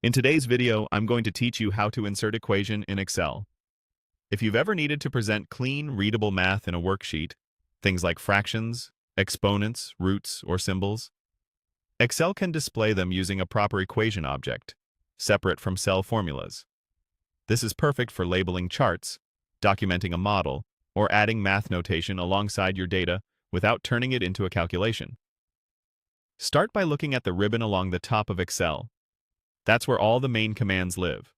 In today's video, I'm going to teach you how to insert equation in Excel. If you've ever needed to present clean, readable math in a worksheet, things like fractions, exponents, roots, or symbols, Excel can display them using a proper equation object, separate from cell formulas. This is perfect for labeling charts, documenting a model, or adding math notation alongside your data without turning it into a calculation. Start by looking at the ribbon along the top of Excel. That's where all the main commands live.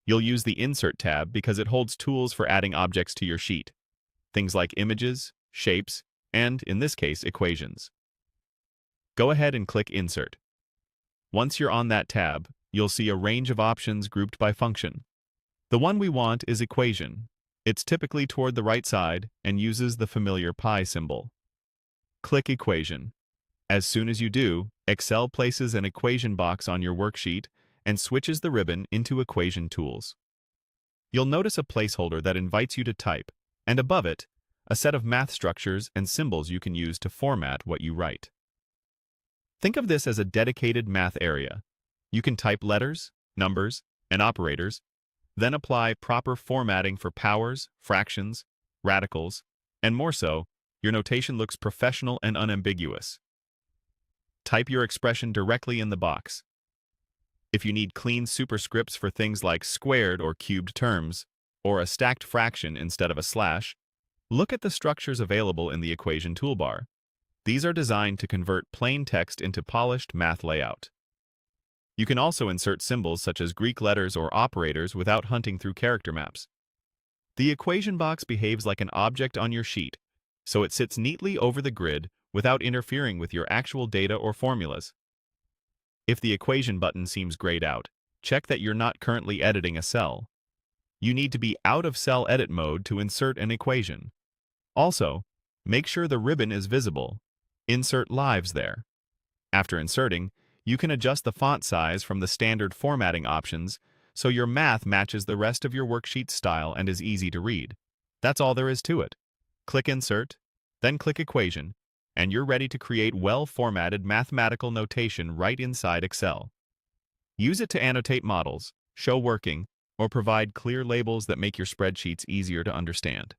You'll use the Insert tab because it holds tools for adding objects to your sheet, things like images, shapes, and, in this case, equations. Go ahead and click Insert. Once you're on that tab, you'll see a range of options grouped by function. The one we want is Equation. It's typically toward the right side and uses the familiar pi symbol. Click Equation. As soon as you do, Excel places an equation box on your worksheet and switches the ribbon into Equation Tools. You'll notice a placeholder that invites you to type, and above it, a set of math structures and symbols you can use to format what you write. Think of this as a dedicated math area. You can type letters, numbers, and operators, then apply proper formatting for powers, fractions, radicals, and more so, your notation looks professional and unambiguous. Type your expression directly in the box. If you need clean superscripts for things like squared or cubed terms, or a stacked fraction instead of a slash, look at the structures available in the equation toolbar. These are designed to convert plain text into polished math layout. You can also insert symbols such as Greek letters or operators without hunting through character maps. The equation box behaves like an object on your sheet, so it sits neatly over the grid without interfering with your actual data or formulas. If the equation button seems grayed out, check that you're not currently editing a cell. You need to be out of cell edit mode to insert an equation. Also, make sure the ribbon is visible. Insert lives there. After inserting, you can adjust the font size from the standard formatting options so your math matches the rest of your worksheet style and is easy to read. That's all there is to it. Click Insert, then click Equation, and you're ready to create well-formatted mathematical notation right inside Excel. Use it to annotate models, show working, or provide clear labels that make your spreadsheets easier to understand.